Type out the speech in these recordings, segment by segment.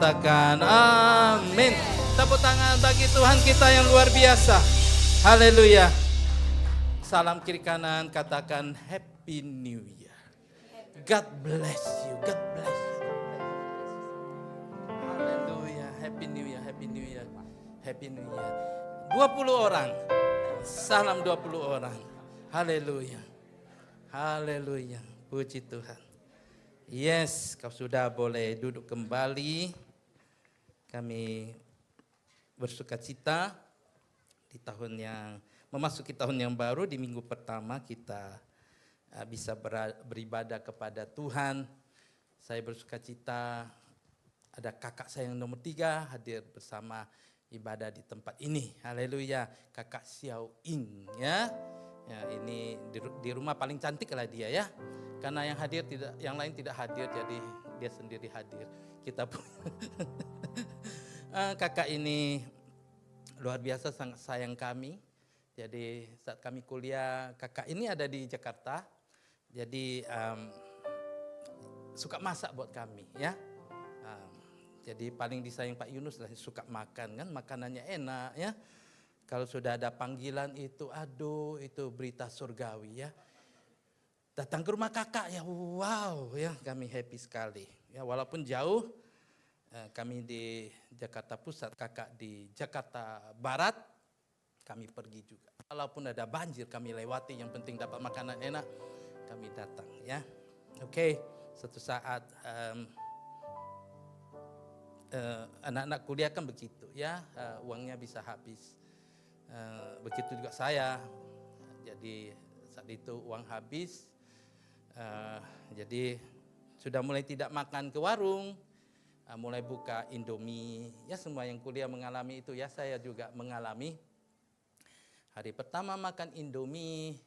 katakan amin. Tepuk tangan bagi Tuhan kita yang luar biasa. Haleluya. Salam kiri kanan, katakan Happy New Year. God bless you, God bless you. Haleluya, Happy New Year, Happy New Year, Happy New Year. 20 orang, salam 20 orang. Haleluya, haleluya, puji Tuhan. Yes, kau sudah boleh duduk kembali. Kami bersuka cita di tahun yang memasuki tahun yang baru. Di minggu pertama kita bisa beribadah kepada Tuhan. Saya bersuka cita ada kakak saya yang nomor 3 hadir bersama ibadah di tempat ini. Haleluya, kakak Xiao Ying ya. Ya, ini di rumah paling cantik lah dia ya. Karena yang hadir tidak, yang lain tidak hadir, jadi dia sendiri hadir. Kita pun kakak ini luar biasa, sangat sayang kami. Jadi saat kami kuliah, kakak ini ada di Jakarta. Jadi suka masak buat kami ya. Jadi paling disayang Pak Yunus lah, suka makan kan, makanannya enak ya. Kalau sudah ada panggilan itu, aduh itu berita surgawi ya. Datang ke rumah kakak ya, wow ya, kami happy sekali. Ya walaupun jauh, kami di Jakarta Pusat, kakak di Jakarta Barat, kami pergi juga. Walaupun ada banjir kami lewati, yang penting dapat makanan enak, kami datang ya. Oke, suatu saat anak-anak kuliah kan begitu ya, uangnya bisa habis. Begitu juga saya, jadi saat itu uang habis, jadi sudah mulai tidak makan ke warung, mulai buka Indomie. Ya semua yang kuliah mengalami itu ya, saya juga mengalami. Hari pertama makan Indomie,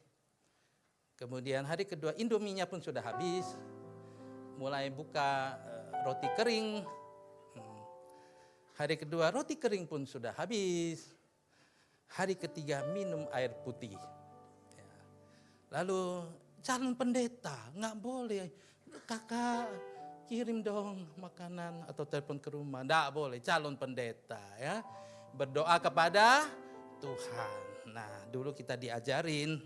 kemudian hari kedua Indominya pun sudah habis, mulai buka roti kering. Hari kedua roti kering pun sudah habis. Hari ketiga minum air putih. Ya. Lalu calon pendeta, nggak boleh. Kakak kirim dong makanan atau telepon ke rumah. Nggak boleh, calon pendeta ya. Berdoa kepada Tuhan. Nah dulu kita diajarin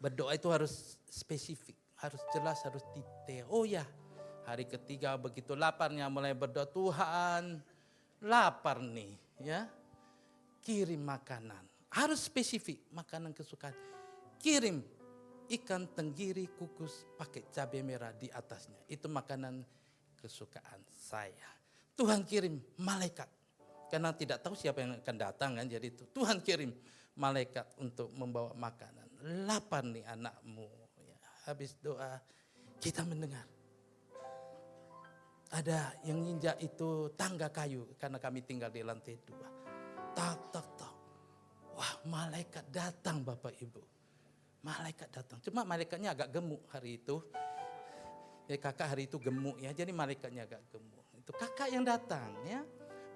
berdoa itu harus spesifik, harus jelas, harus detail. Oh ya, hari ketiga begitu laparnya mulai berdoa, Tuhan lapar nih ya. Kirim makanan, harus spesifik, makanan kesukaan. Kirim ikan tenggiri kukus pakai cabai merah di atasnya. Itu makanan kesukaan saya. Tuhan kirim malaikat, karena tidak tahu siapa yang akan datang kan. Jadi itu Tuhan kirim malaikat untuk membawa makanan. Lapar nih anakmu. Ya, habis doa kita mendengar ada yang nginjak itu tangga kayu, karena kami tinggal di lantai 2. Tak, tak, tak. Wah, malaikat datang Bapak Ibu. Malaikat datang. Cuma malaikatnya agak gemuk hari itu. Ya, kakak hari itu gemuk ya, jadi malaikatnya agak gemuk. Itu kakak yang datang ya,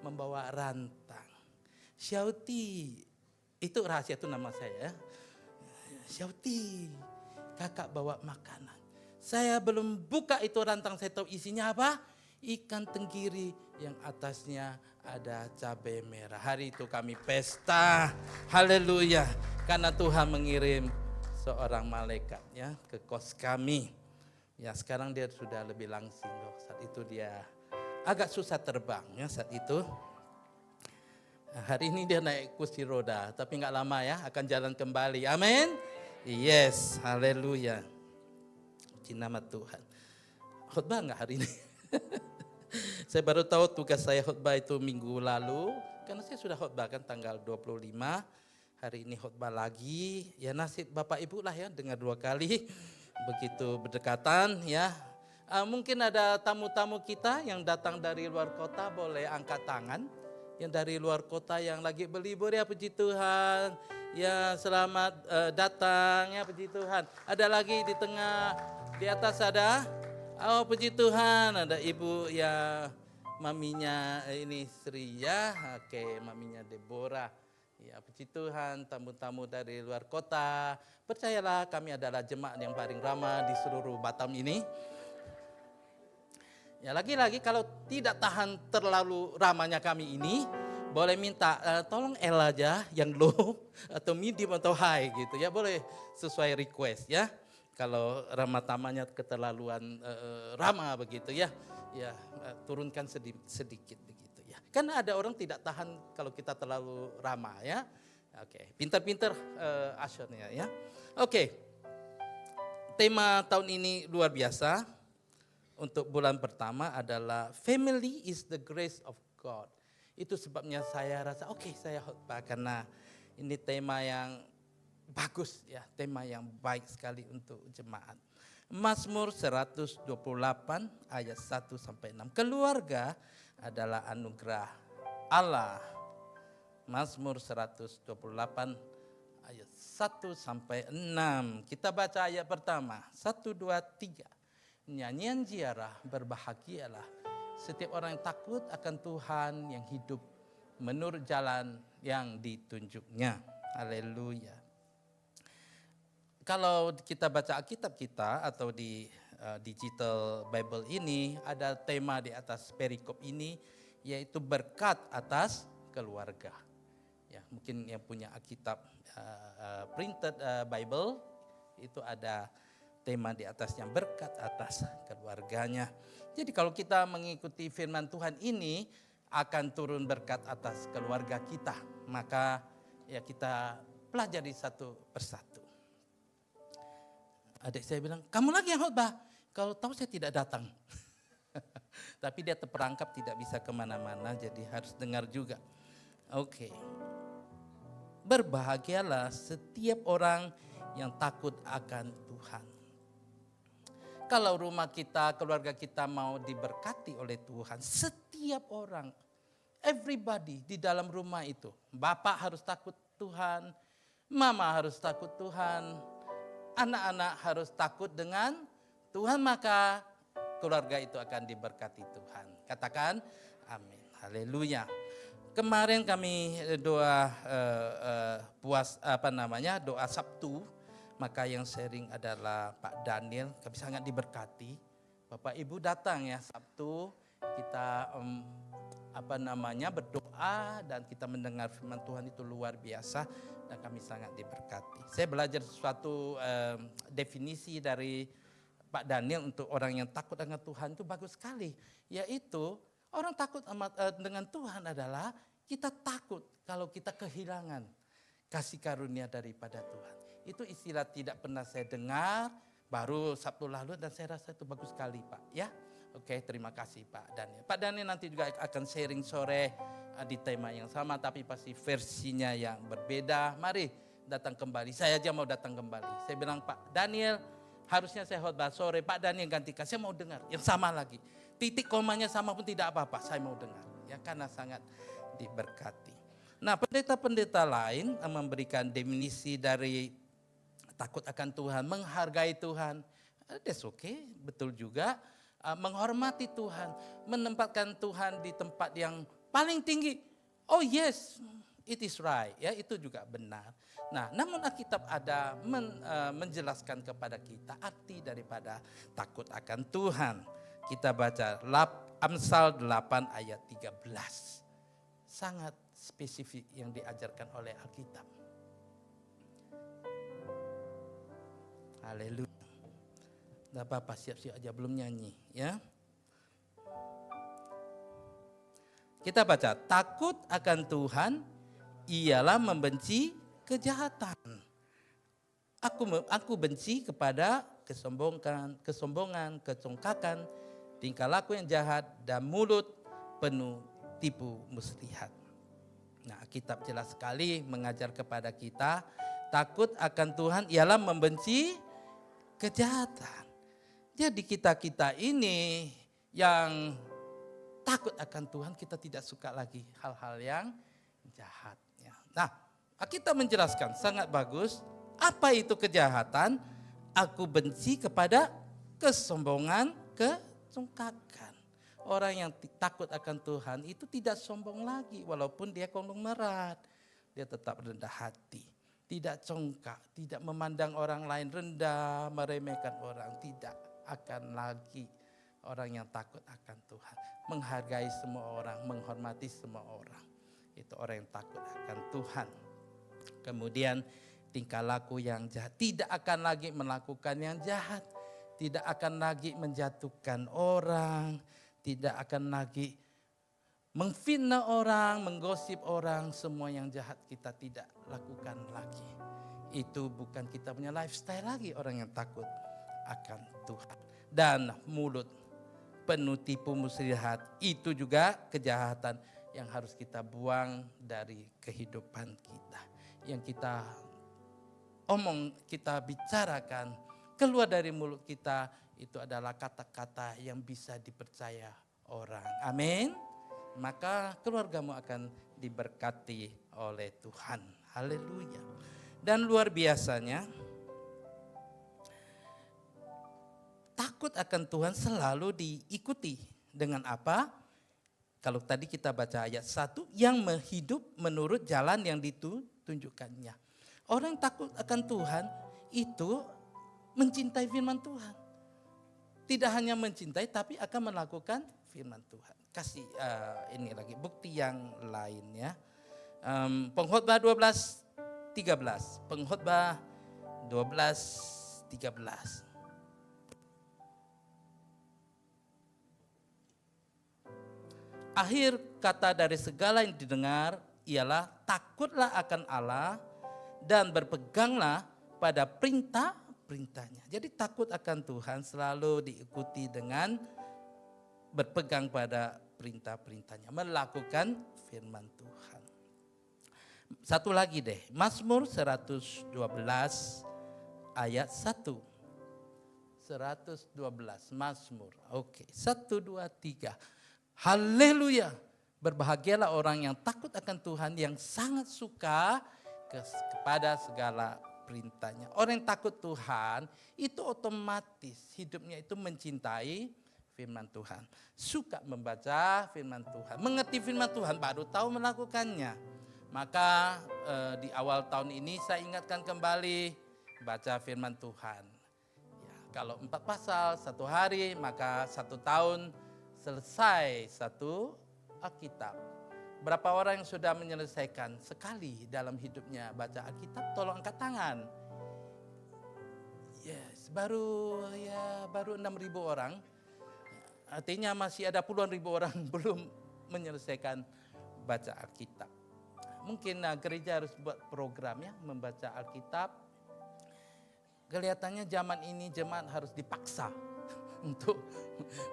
membawa rantang. Xiaoti, itu rahasia itu nama saya. Xiaoti, kakak bawa makanan. Saya belum buka itu rantang, saya tahu isinya apa? Ikan tenggiri yang atasnya ada cabai merah. Hari itu kami pesta, haleluya, karena Tuhan mengirim seorang malaikat ya ke kos kami. Ya sekarang dia sudah lebih langsing loh. Saat itu dia agak susah terbang ya saat itu. Nah, hari ini dia naik kursi roda, tapi nggak lama ya akan jalan kembali. Amin. Yes, haleluya. Puji nama Tuhan. Khotbah nggak hari ini? Saya baru tahu tugas saya khotbah itu minggu lalu, karena saya sudah khotbah kan tanggal 25, hari ini khotbah lagi, ya nasib Bapak Ibu lah ya, dengar 2 kali, begitu berdekatan ya. Mungkin ada tamu-tamu kita yang datang dari luar kota, boleh angkat tangan. Yang dari luar kota yang lagi berlibur ya, puji Tuhan. Ya selamat datang ya, puji Tuhan. Ada lagi di tengah, di atas ada. Oh puji Tuhan, ada ibu ya, maminya ini Sri ya, oke maminya Deborah. Ya puji Tuhan, tamu-tamu dari luar kota. Percayalah kami adalah jemaat yang paling ramah di seluruh Batam ini. Ya lagi-lagi kalau tidak tahan terlalu ramanya kami ini, boleh minta tolong L aja yang low atau medium atau high gitu ya, boleh sesuai request ya. Kalau ramah tamanya keterlaluan ramah begitu ya, ya turunkan sedikit begitu ya. Karena ada orang tidak tahan kalau kita terlalu ramah ya. Oke, pintar-pintar ushernya ya. Oke, tema tahun ini luar biasa. Untuk bulan pertama adalah family is the grace of God. Itu sebabnya saya rasa saya khotbah karena ini tema yang bagus ya, tema yang baik sekali untuk jemaat. Mazmur 128 ayat 1 sampai 6. Keluarga adalah anugerah Allah. Mazmur 128 ayat 1 sampai 6. Kita baca ayat pertama. 1 2 3. Nyanyian ziarah, berbahagialah setiap orang yang takut akan Tuhan, yang hidup menurut jalan yang ditunjuknya. Haleluya. Kalau kita baca Alkitab kita atau di digital Bible ini, ada tema di atas perikop ini, yaitu berkat atas keluarga. Ya, mungkin yang punya Alkitab printed Bible itu ada tema di atasnya, berkat atas keluarganya. Jadi kalau kita mengikuti firman Tuhan ini, akan turun berkat atas keluarga kita. Maka ya kita pelajari satu persatu. Adik saya bilang, kamu lagi yang khotbah? Kalau tahu saya tidak datang. Tapi dia terperangkap tidak bisa kemana-mana, jadi harus dengar juga. Oke. Berbahagialah setiap orang yang takut akan Tuhan. Kalau rumah kita, keluarga kita mau diberkati oleh Tuhan, setiap orang, everybody di dalam rumah itu, bapak harus takut Tuhan, mama harus takut Tuhan, anak-anak harus takut dengan Tuhan, maka keluarga itu akan diberkati Tuhan. Katakan amin. Haleluya. Kemarin kami doa doa Sabtu. Maka yang sharing adalah Pak Daniel, kami sangat diberkati. Bapak Ibu datang ya Sabtu, kita berdoa dan kita mendengar firman Tuhan itu luar biasa dan kami sangat diberkati. Saya belajar sesuatu definisi dari Pak Daniel untuk orang yang takut dengan Tuhan itu bagus sekali. Yaitu orang takut dengan Tuhan adalah kita takut kalau kita kehilangan kasih karunia daripada Tuhan. Itu istilah tidak pernah saya dengar, baru Sabtu lalu dan saya rasa itu bagus sekali Pak ya. Oke, terima kasih Pak Daniel. Pak Daniel nanti juga akan sharing sore di tema yang sama tapi pasti versinya yang berbeda. Mari datang kembali, saya aja mau datang kembali. Saya bilang Pak Daniel harusnya saya khotbah sore, Pak Daniel gantikan, saya mau dengar yang sama lagi. Titik komanya sama pun tidak apa-apa, saya mau dengar. Ya karena sangat diberkati. Nah pendeta-pendeta lain memberikan definisi dari takut akan Tuhan, menghargai Tuhan. That's okay, betul juga. Menghormati Tuhan, menempatkan Tuhan di tempat yang paling tinggi. Oh yes, it is right. Ya itu juga benar. Nah, namun Alkitab ada menjelaskan kepada kita arti daripada takut akan Tuhan. Kita baca Amsal 8 ayat 13. Sangat spesifik yang diajarkan oleh Alkitab. Haleluya. Tidak apa-apa, siap-siap aja, belum nyanyi ya. Kita baca, takut akan Tuhan ialah membenci kejahatan. Aku benci kepada kesombongan, kecongkakan, tingkah laku yang jahat dan mulut penuh tipu muslihat. Nah, kitab jelas sekali mengajar kepada kita, takut akan Tuhan ialah membenci kejahatan. Jadi kita ini yang takut akan Tuhan, kita tidak suka lagi hal-hal yang jahat. Nah, kita menjelaskan sangat bagus, apa itu kejahatan? Aku benci kepada kesombongan, kecongkakan. Orang yang takut akan Tuhan itu tidak sombong lagi, walaupun dia konglomerat. Dia tetap rendah hati, tidak congkak, tidak memandang orang lain rendah, meremehkan orang, tidak akan lagi orang yang takut akan Tuhan. Menghargai semua orang, menghormati semua orang. Itu orang yang takut akan Tuhan. Kemudian tingkah laku yang jahat. Tidak akan lagi melakukan yang jahat. Tidak akan lagi menjatuhkan orang. Tidak akan lagi mengfitnah orang, menggosip orang. Semua yang jahat kita tidak lakukan lagi. Itu bukan kita punya lifestyle lagi orang yang takut akan Tuhan. Dan mulut penuh tipu muslihat itu juga kejahatan yang harus kita buang dari kehidupan kita. Yang kita omong, kita bicarakan, keluar dari mulut kita itu adalah kata-kata yang bisa dipercaya orang. Amin. Maka keluargamu akan diberkati oleh Tuhan. Haleluya. Dan luar biasanya, takut akan Tuhan selalu diikuti dengan apa? Kalau tadi kita baca ayat 1, yang hidup menurut jalan yang ditunjukkannya. Orang yang takut akan Tuhan itu mencintai firman Tuhan. Tidak hanya mencintai tapi akan melakukan firman Tuhan. Kasih ini lagi bukti yang lainnya. Pengkhotbah 12:13. Pengkhotbah 12:13. Akhir kata dari segala yang didengar ialah takutlah akan Allah dan berpeganglah pada perintah-perintahnya. Jadi takut akan Tuhan selalu diikuti dengan berpegang pada perintah-perintahnya, melakukan firman Tuhan. Satu lagi deh, Mazmur 112 ayat 1. 112 Mazmur. Oke, 1, 2, 3. Haleluya. Berbahagialah orang yang takut akan Tuhan, yang sangat suka kepada segala perintahnya. Orang yang takut Tuhan itu otomatis hidupnya itu mencintai firman Tuhan. Suka membaca firman Tuhan, mengerti firman Tuhan, baru tahu melakukannya. Maka di awal tahun ini saya ingatkan kembali baca firman Tuhan. Ya, kalau 4 pasal 1 hari, maka 1 tahun selesai 1 Alkitab. Berapa orang yang sudah menyelesaikan sekali dalam hidupnya baca Alkitab? Tolong angkat tangan. Yes, baru 6.000 orang. Artinya masih ada puluhan ribu orang belum menyelesaikan baca Alkitab. Mungkin gereja harus buat program ya, membaca Alkitab. Kelihatannya zaman ini jemaat harus dipaksa untuk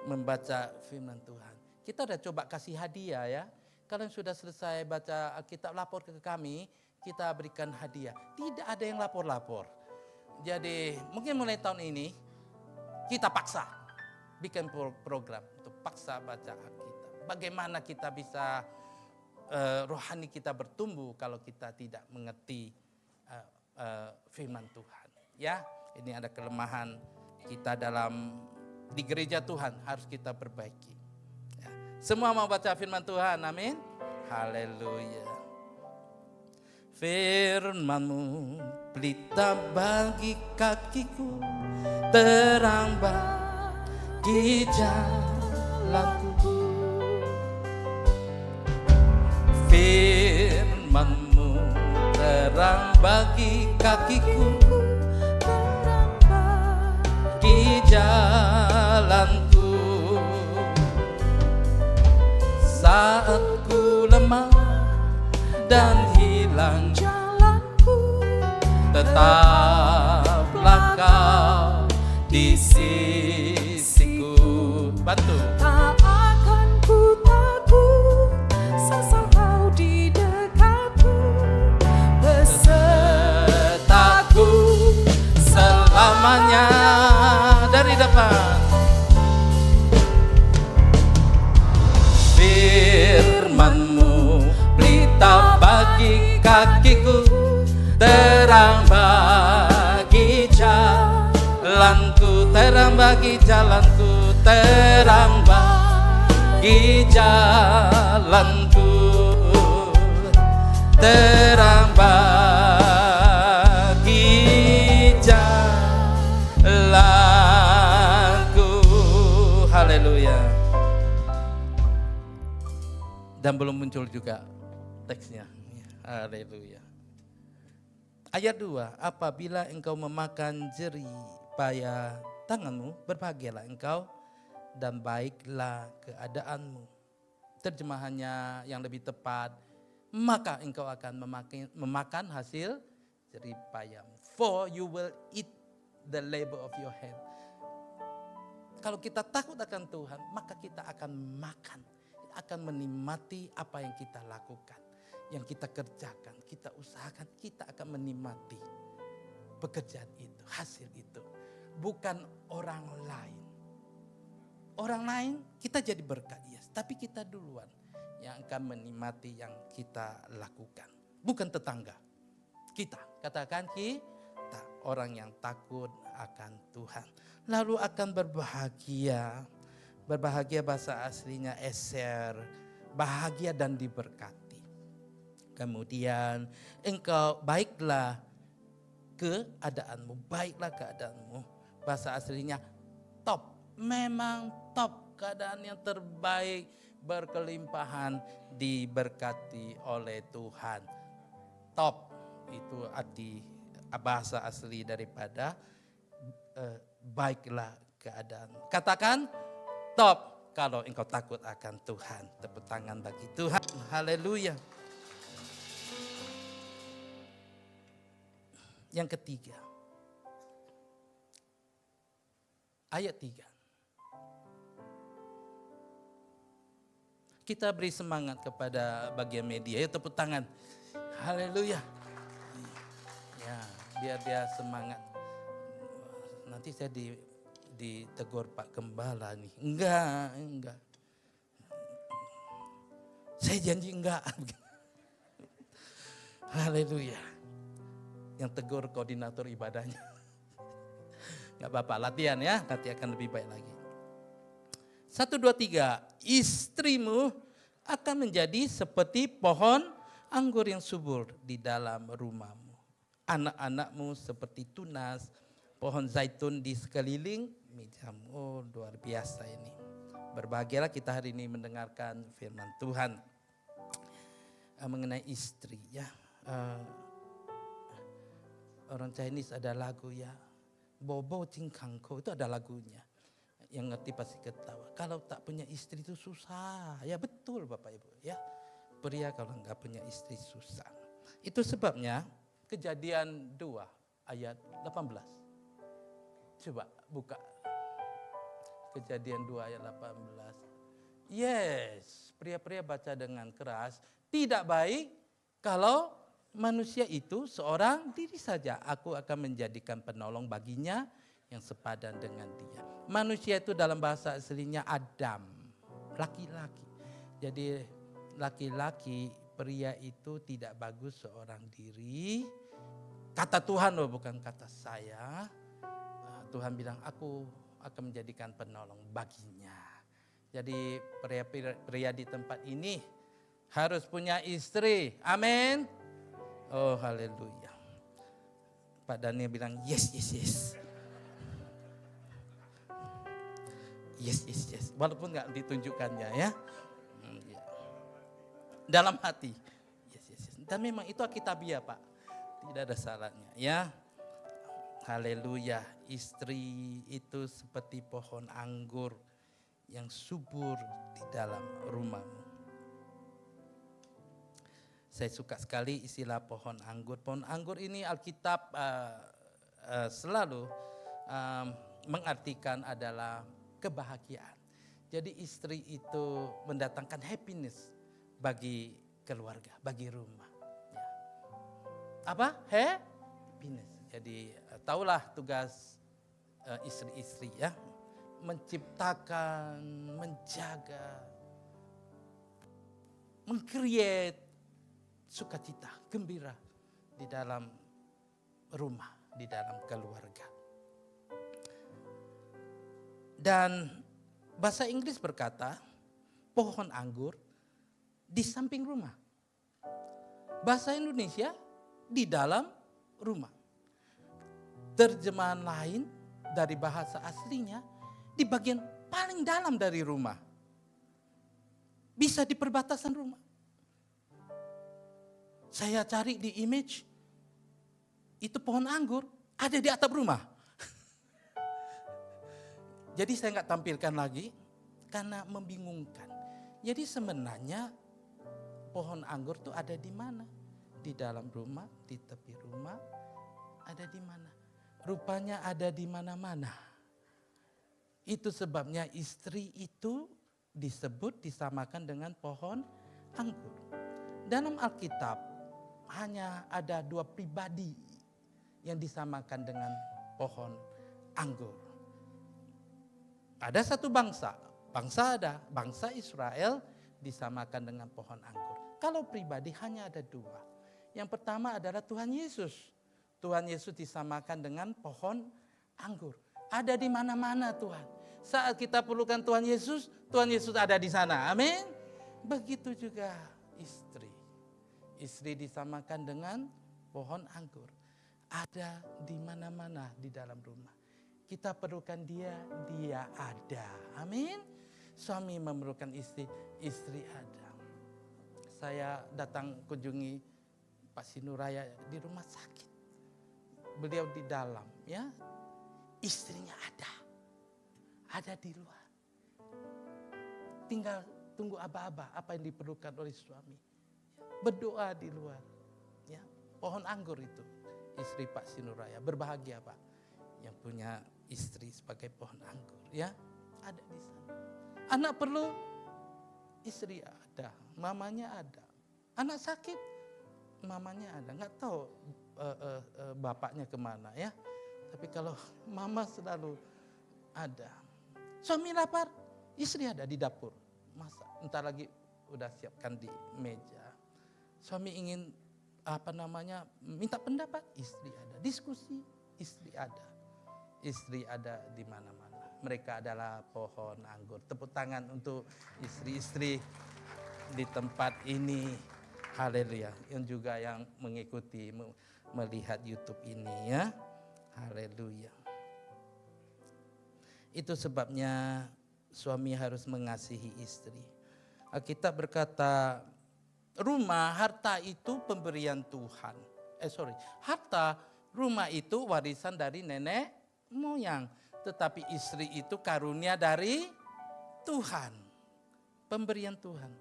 membaca firman Tuhan. Kita udah coba kasih hadiah ya. Kalau yang sudah selesai baca Alkitab lapor ke kami, kita berikan hadiah. Tidak ada yang lapor-lapor. Jadi mungkin mulai tahun ini kita paksa bikin program untuk paksa baca Alkitab. Bagaimana kita bisa rohani kita bertumbuh kalau kita tidak mengerti firman Tuhan. Ya, ini ada kelemahan kita di gereja Tuhan, harus kita perbaiki. Ya. Semua mau baca firman Tuhan, amin. Haleluya. Firman-Mu pelita bagi kakiku, terang bagi jalanku. Firman-Mu terang bagi kakiku, terang bagi jalanku. Saat ku lemah dan hilang jalanku, tetaplah Kau di sisiku. Bantu. Tak akan ku takut, sesal Kau di dekatku, besertaku selamanya. Dari depan. Firman-Mu pelita bagi kakiku, terang bagi jalanku, terang bagi jalanku, terang bagi jalanku, terang bagi jalanku. Haleluya. Dan belum muncul juga teksnya. Haleluya. Ayat 2, apabila engkau memakan jerih payah tanganmu, berbahagialah engkau dan baiklah keadaanmu. Terjemahannya yang lebih tepat, maka engkau akan memakan hasil jerih payahmu. For you will eat the labor of your hand. Kalau kita takut akan Tuhan, maka kita akan makan, akan menikmati apa yang kita lakukan, yang kita kerjakan, kita usahakan, kita akan menikmati pekerjaan itu, hasil itu. Bukan orang lain. Orang lain kita jadi berkat, yes, tapi kita duluan yang akan menikmati yang kita lakukan. Bukan tetangga, kita. Katakan kita, orang yang takut akan Tuhan. Lalu akan berbahagia. Berbahagia bahasa aslinya eser, bahagia dan diberkati. Kemudian engkau baiklah keadaanmu, baiklah keadaanmu. Bahasa aslinya top, memang top, keadaan yang terbaik, berkelimpahan, diberkati oleh Tuhan. Top itu arti bahasa asli daripada baiklah keadaan. Katakan top kalau engkau takut akan Tuhan. Tepuk tangan bagi Tuhan. Haleluya. Yang ketiga, ayat 3. Kita beri semangat kepada bagian media. Ya, tepuk tangan. Haleluya. Ya, biar dia semangat. Nanti saya ditegur Pak Gembala nih. Enggak. Saya janji enggak. Haleluya. Yang tegur koordinator ibadahnya. Enggak apa-apa, latihan ya. Nanti akan lebih baik lagi. 1, 2, 3. Istrimu akan menjadi seperti pohon anggur yang subur di dalam rumahmu. Anak-anakmu seperti tunas pohon zaitun di sekeliling mejamu. Oh, luar biasa ini. Berbahagialah kita hari ini mendengarkan firman Tuhan mengenai istri ya. Orang Chinese ada lagu ya, Bobo Cingkangko, itu ada lagunya. Yang ngerti pasti ketawa. Kalau tak punya istri itu susah. Ya betul Bapak Ibu ya. Pria kalau enggak punya istri susah. Itu sebabnya Kejadian 2 ayat 18. Coba buka. Kejadian 2 ayat 18. Yes, pria-pria baca dengan keras. Tidak baik kalau manusia itu seorang diri saja. Aku akan menjadikan penolong baginya yang sepadan dengan dia. Manusia itu dalam bahasa aslinya Adam, laki-laki. Jadi laki-laki, pria itu tidak bagus seorang diri. Kata Tuhan loh, bukan kata saya. Tuhan bilang aku akan menjadikan penolong baginya. Jadi pria di tempat ini harus punya istri. Amin. Oh haleluya. Pak Daniel bilang yes. Yes. Walaupun gak ditunjukkannya ya. Dalam hati. Yes. Dan memang itu Alkitabiah Pak. Tidak ada salahnya ya. Haleluya. Istri itu seperti pohon anggur yang subur di dalam rumahmu. Saya suka sekali istilah pohon anggur. Pohon anggur ini Alkitab selalu mengartikan adalah kebahagiaan. Jadi istri itu mendatangkan happiness bagi keluarga, bagi rumah. Ya. Apa? Happiness. Jadi tahulah tugas istri-istri ya. Menciptakan, menjaga, meng-create sukacita, gembira di dalam rumah, di dalam keluarga. Dan bahasa Inggris berkata, pohon anggur di samping rumah. Bahasa Indonesia di dalam rumah. Terjemahan lain dari bahasa aslinya di bagian paling dalam dari rumah. bisa di perbatasan rumah. Saya cari di image, itu pohon anggur ada di atap rumah. Jadi saya nggak tampilkan lagi karena membingungkan. Jadi sebenarnya pohon anggur tuh ada di mana? Di dalam rumah, di tepi rumah, ada di mana? Rupanya ada di mana-mana. Itu sebabnya istri itu disebut, disamakan dengan pohon anggur. Dalam Alkitab hanya ada 2 pribadi yang disamakan dengan pohon anggur. Ada satu bangsa bangsa Israel disamakan dengan pohon anggur. Kalau pribadi hanya ada 2. Yang pertama adalah Tuhan Yesus. Tuhan Yesus disamakan dengan pohon anggur. Ada di mana-mana Tuhan. Saat kita perlukan Tuhan Yesus ada di sana. Amin. Begitu juga istri. Istri disamakan dengan pohon anggur. Ada di mana-mana di dalam rumah. Kita perlukan dia ada. Amin. Suami memerlukan istri ada. Saya datang kunjungi Pak Sinuraya di rumah sakit. Beliau di dalam, ya. Istrinya ada di luar. Tinggal tunggu aba-aba apa yang diperlukan oleh suami. Berdoa di luar. Ya, pohon anggur itu istri Pak Sinuraya. Berbahagia Pak yang punya istri sebagai pohon anggur, ya. Ada di sana. Anak perlu, istri ada, mamanya ada. Anak sakit, mamanya ada. Nggak tahu bapaknya kemana, ya. Tapi kalau mama selalu ada. Suami lapar, istri ada di dapur. Masak, entar lagi udah siapkan di meja. Suami ingin minta pendapat, istri ada. Diskusi, istri ada. Istri ada di mana-mana. Mereka adalah pohon anggur. Tepuk tangan untuk istri-istri di tempat ini. Haleluya. Yang juga yang mengikuti, melihat YouTube ini, ya. Haleluya. Itu sebabnya suami harus mengasihi istri. Alkitab berkata, rumah, harta itu pemberian Tuhan. Harta, rumah itu warisan dari nenek moyang. Tetapi istri itu karunia dari Tuhan. Pemberian Tuhan.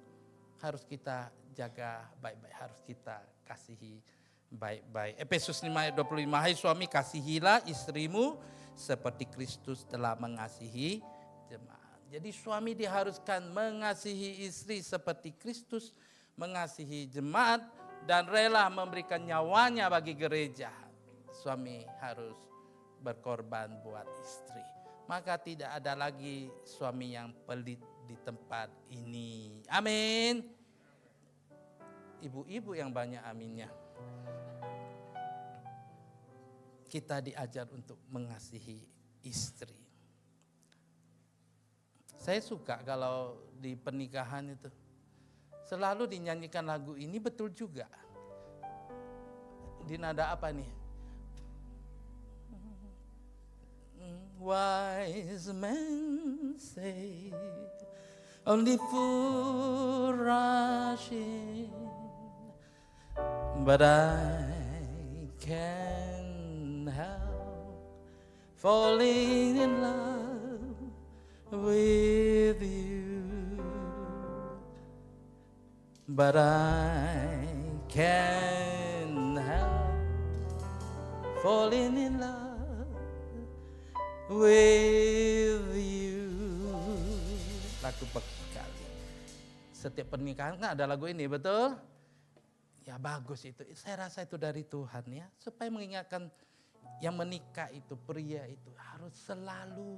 Harus kita jaga baik-baik. Harus kita kasihi baik-baik. Efesus 5 ayat 25. Hai suami, kasihilah istrimu seperti Kristus telah mengasihi jemaat. Jadi suami diharuskan mengasihi istri seperti Kristus mengasihi jemaat dan rela memberikan nyawanya bagi gereja. Suami harus berkorban buat istri. Maka tidak ada lagi suami yang pelit di tempat ini. Amin. Ibu-ibu yang banyak aminnya. Kita diajar untuk mengasihi istri. Saya suka kalau di pernikahan itu selalu dinyanyikan lagu ini, betul juga. Di nada apa nih? Wise men say only fools rush in, but I can't help falling in love with you. But I can't help falling in love with you. Lagu bagus sekali. Setiap pernikahan kan ada lagu ini, betul? Ya bagus itu. Saya rasa itu dari Tuhan, ya. Supaya mengingatkan yang menikah itu, pria itu harus selalu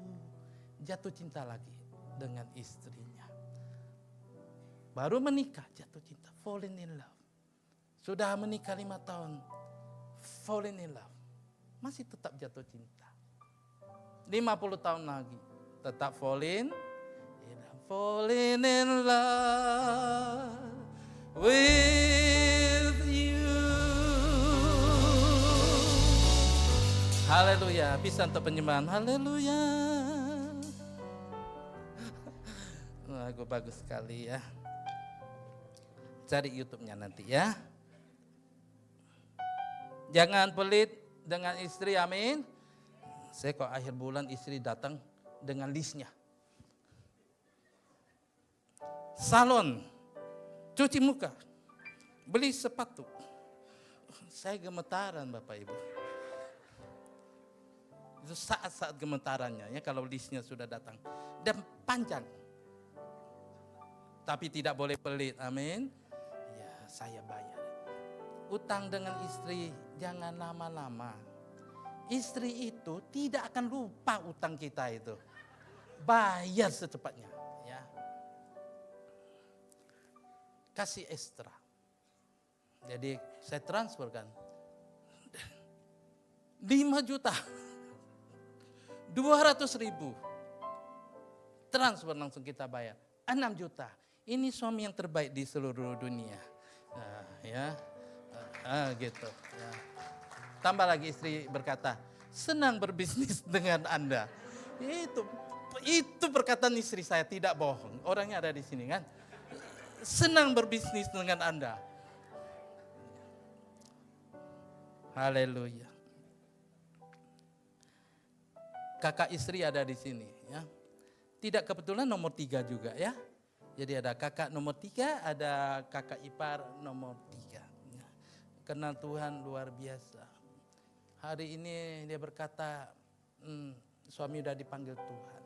jatuh cinta lagi dengan istrinya. Baru menikah jatuh cinta, falling in love. Sudah menikah 5 tahun, falling in love. Masih tetap jatuh cinta. 50 tahun lagi, tetap falling in love with you. Haleluya, bisa untuk penyembahan. Haleluya. Lagu bagus sekali, ya. Cari YouTube-nya nanti ya. Jangan pelit dengan istri, amin. Saya kok akhir bulan istri datang dengan listnya. Salon, cuci muka, beli sepatu. Saya gemetaran Bapak Ibu. Itu saat-saat gemetarannya ya kalau listnya sudah datang. Dan panjang. Tapi tidak boleh pelit, amin. Ya saya bayar. Utang dengan istri jangan lama-lama. Istri itu tidak akan lupa utang kita itu. Bayar secepatnya. Ya. Kasih ekstra. Jadi saya transferkan 5 juta. 200.000. Transfer langsung kita bayar. 6 juta. Ini suami yang terbaik di seluruh dunia. Nah, ya. Gitu. Ya. Tambah lagi istri berkata, senang berbisnis dengan Anda. Itu perkataan istri saya, tidak bohong. Orangnya ada di sini kan. Senang berbisnis dengan Anda. Haleluya. Kakak istri ada di sini ya. Tidak kebetulan nomor 3 juga ya. Jadi ada kakak nomor 3, ada kakak ipar nomor 3. Kenal Tuhan luar biasa. Hari ini dia berkata, suami udah dipanggil Tuhan.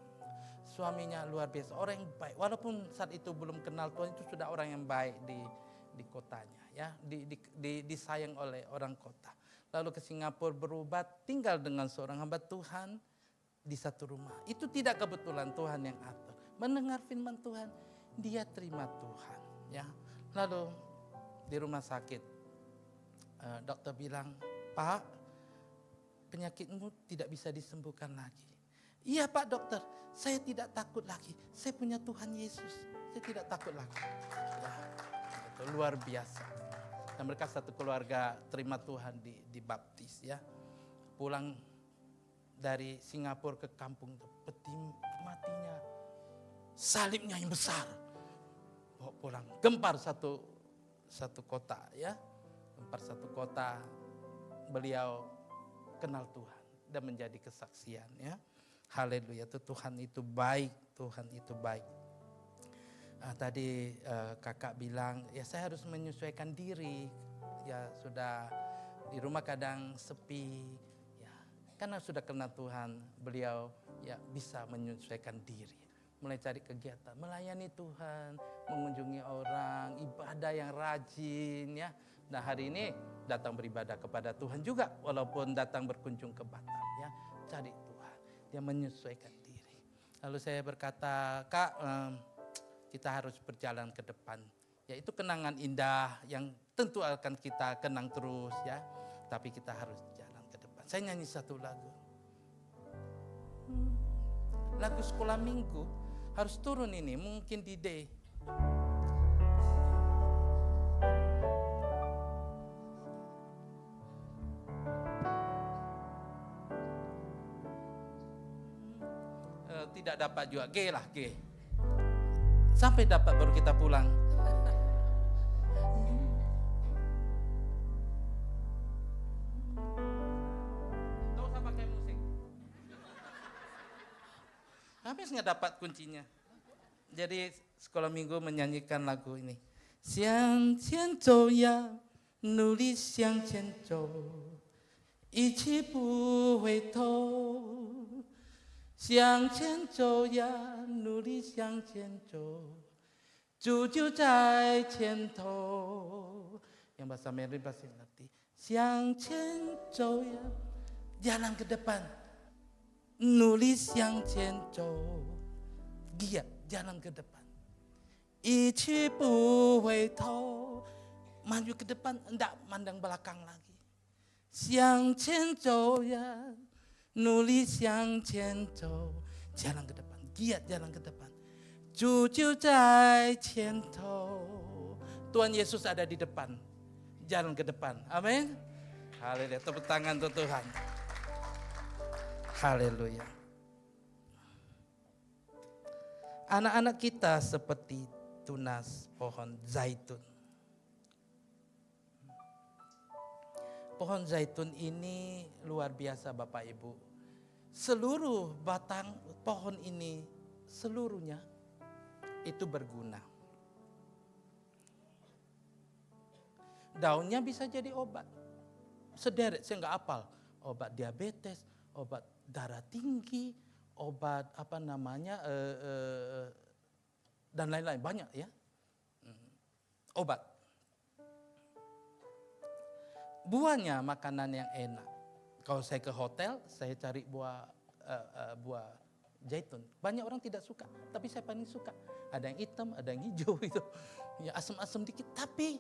Suaminya luar biasa, orang yang baik. Walaupun saat itu belum kenal Tuhan, itu sudah orang yang baik di kotanya, ya, disayang oleh orang kota. Lalu ke Singapura berobat, tinggal dengan seorang hamba Tuhan di satu rumah. Itu tidak kebetulan, Tuhan yang atur. Mendengar firman Tuhan, dia terima Tuhan, ya. Lalu di rumah sakit, dokter bilang, Pak, penyakitmu tidak bisa disembuhkan lagi. Iya Pak dokter, saya tidak takut lagi. Saya punya Tuhan Yesus, saya tidak takut lagi. Ya, itu luar biasa. Dan mereka satu keluarga terima Tuhan dibaptis ya. Pulang dari Singapura ke kampung, peti matinya, salibnya yang besar. Bawa pulang, gempar satu kota ya. Gempar satu kota, beliau kenal Tuhan dan menjadi kesaksian ya. Haleluya, Tuhan itu baik, Tuhan itu baik. Tadi kakak bilang, ya saya harus menyesuaikan diri. Ya sudah di rumah kadang sepi, ya karena sudah kenal Tuhan, beliau ya bisa menyesuaikan diri. Mulai cari kegiatan, melayani Tuhan, mengunjungi orang, ibadah yang rajin ya. Nah hari ini datang beribadah kepada Tuhan juga, walaupun datang berkunjung ke Batam ya, cari Tuhan, dia menyesuaikan diri. Lalu saya berkata, Kak, kita harus berjalan ke depan. Ya itu kenangan indah yang tentu akan kita kenang terus ya, tapi kita harus jalan ke depan. Saya nyanyi satu lagu. Lagu sekolah minggu harus turun ini, mungkin di D. Tidak dapat juga, G lah, G. Sampai dapat baru kita pulang. Tidak usah pakai musik. Habis nggak dapat kuncinya. Jadi sekolah minggu menyanyikan lagu ini. 向前走呀，努力向前走，一起不回头。向前走呀，努力向前走，主就在前头。Yang bahasa Mandarin pasti ngerti. 向前走呀，jalan ke depan. 努力向前走， giat jalan ke depan. 一起不回头， maju ke depan, enggak mandang belakang lagi. 向前走呀。努力向前走， jalan ke depan, giat jalan ke depan. 主就在前头. Tuhan Yesus ada di depan, jalan ke depan. Amin. Haleluya, tepuk tangan untuk Tuhan. Haleluya. Anak-anak kita seperti tunas pohon zaitun. Pohon zaitun ini luar biasa Bapak Ibu. Seluruh batang pohon ini seluruhnya itu berguna. Daunnya bisa jadi obat. Sederet, saya nggak hafal. Obat diabetes, obat darah tinggi, obat dan lain-lain, banyak ya. Obat. Buahnya makanan yang enak. Kalau saya ke hotel, saya cari buah zaitun. Banyak orang tidak suka, tapi saya paling suka. Ada yang hitam, ada yang hijau itu. Ya asam-asam dikit, tapi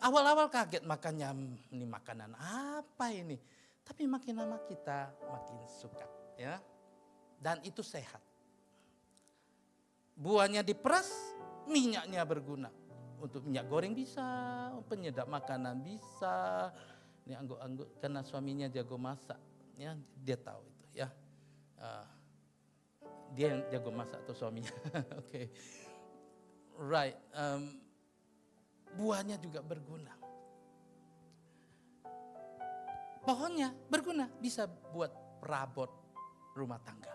awal-awal kaget makannya, ini makanan apa ini? Tapi makin lama kita makin suka, ya. Dan itu sehat. Buahnya diperas, minyaknya berguna. Untuk minyak goreng bisa, penyedap makanan bisa. Ini anggur-anggur karena suaminya jago masak, ya dia tahu itu, ya. Dia yang jago masak atau suaminya, oke. Right. Buahnya juga berguna. Pohonnya berguna, bisa buat perabot rumah tangga.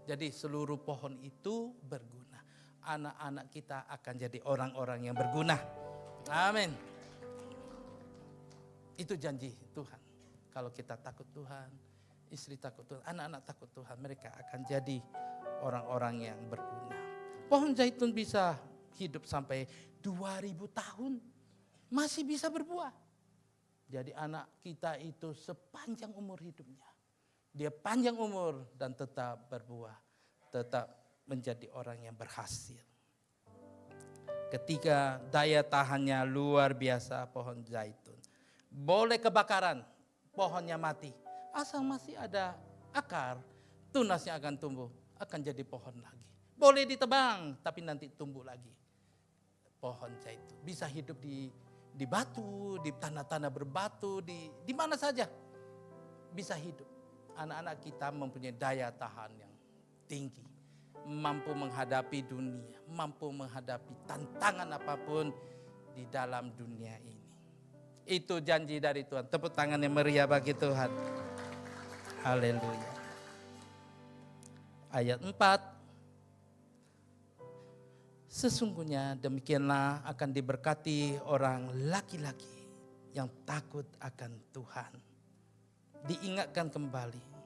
Jadi seluruh pohon itu berguna. Anak-anak kita akan jadi orang-orang yang berguna. Amin. Itu janji Tuhan. Kalau kita takut Tuhan, istri takut Tuhan, anak-anak takut Tuhan, mereka akan jadi orang-orang yang berguna. Pohon zaitun bisa hidup sampai 2000 tahun. Masih bisa berbuah. Jadi anak kita itu sepanjang umur hidupnya. Dia panjang umur dan tetap berbuah. Tetap menjadi orang yang berhasil. Ketika daya tahannya luar biasa pohon zaitun. Boleh kebakaran, pohonnya mati. Asal masih ada akar, tunasnya akan tumbuh, akan jadi pohon lagi. Boleh ditebang, tapi nanti tumbuh lagi. Pohon zaitun bisa hidup di batu, di tanah-tanah berbatu, di mana saja bisa hidup. Anak-anak kita mempunyai daya tahan yang tinggi. Mampu menghadapi dunia, mampu menghadapi tantangan apapun di dalam dunia ini. Itu janji dari Tuhan. Tepuk tangan yang meriah bagi Tuhan. Haleluya. Ayat 4. Sesungguhnya demikianlah akan diberkati orang laki-laki yang takut akan Tuhan. Diingatkan kembali.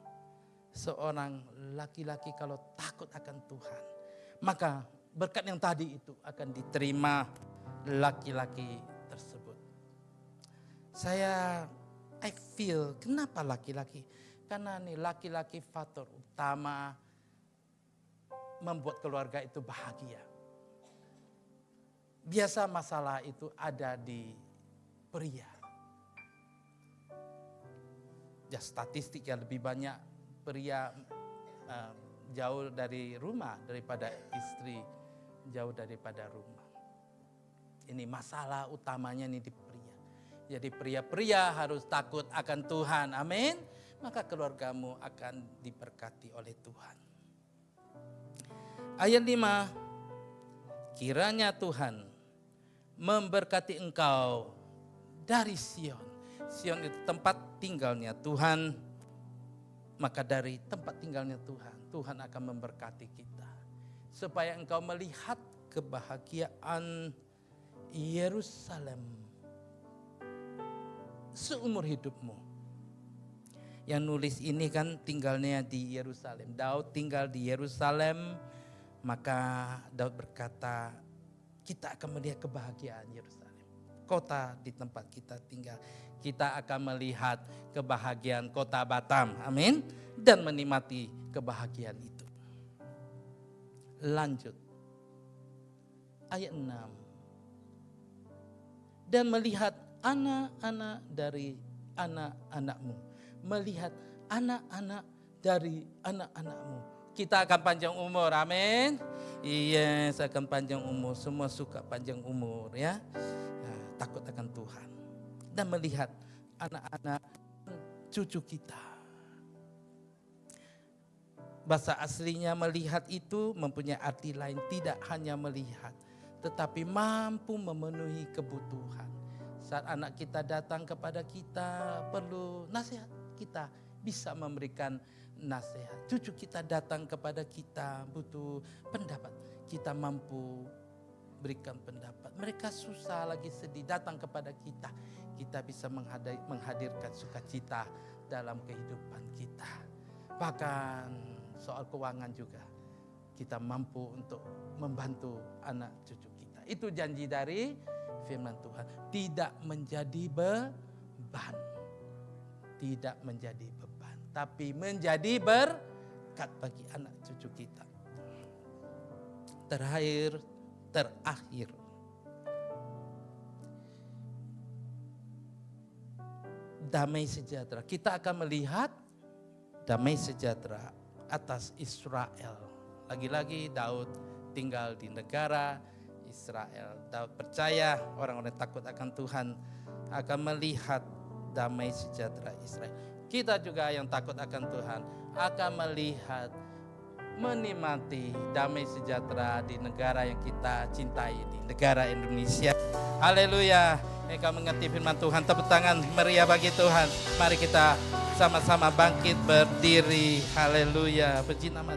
Seorang laki-laki kalau takut akan Tuhan, maka berkat yang tadi itu akan diterima laki-laki tersebut. I feel kenapa laki-laki? Karena nih laki-laki faktor utama membuat keluarga itu bahagia. Biasa masalah itu ada di pria. Ya statistik yang lebih banyak pria jauh dari rumah daripada istri jauh daripada rumah. Ini masalah utamanya nih di pria. Jadi pria-pria harus takut akan Tuhan. Amin. Maka keluargamu akan diberkati oleh Tuhan. Ayat 5. Kiranya Tuhan memberkati engkau dari Sion. Sion itu tempat tinggalnya Tuhan. Maka dari tempat tinggalnya Tuhan, Tuhan akan memberkati kita. Supaya engkau melihat kebahagiaan Yerusalem seumur hidupmu. Yang nulis ini kan tinggalnya di Yerusalem. Daud tinggal di Yerusalem, maka Daud berkata, kita akan melihat kebahagiaan Yerusalem. Kota di tempat kita tinggal. Kita akan melihat kebahagiaan kota Batam. Amin. Dan menikmati kebahagiaan itu. Lanjut. Ayat 6. Dan melihat anak-anak dari anak-anakmu. Melihat anak-anak dari anak-anakmu. Kita akan panjang umur. Amin. Yes, akan panjang umur. Semua suka panjang umur ya. Nah, takut akan Tuhan. Dan melihat anak-anak cucu kita. Bahasa aslinya melihat itu mempunyai arti lain. Tidak hanya melihat, tetapi mampu memenuhi kebutuhan. Saat anak kita datang kepada kita perlu nasihat, kita bisa memberikan nasihat. Cucu kita datang kepada kita butuh pendapat, kita mampu berikan pendapat. Mereka susah lagi sedih datang kepada kita, kita bisa menghadirkan sukacita dalam kehidupan kita. Bahkan soal keuangan juga kita mampu untuk membantu anak cucu kita. Itu janji dari firman Tuhan. Tidak menjadi beban. Tidak menjadi beban. Tapi menjadi berkat bagi anak cucu kita. Terakhir. Damai sejahtera. Kita akan melihat damai sejahtera atas Israel. Lagi-lagi Daud tinggal di negara Israel. Daud percaya orang-orang takut akan Tuhan akan melihat damai sejahtera Israel. Kita juga yang takut akan Tuhan akan melihat, menikmati damai sejahtera di negara yang kita cintai, di negara Indonesia. Haleluya. Mereka mengerti firman Tuhan. Tepuk tangan meriah bagi Tuhan. Mari kita sama-sama bangkit berdiri. Haleluya. Puji nama Tuhan.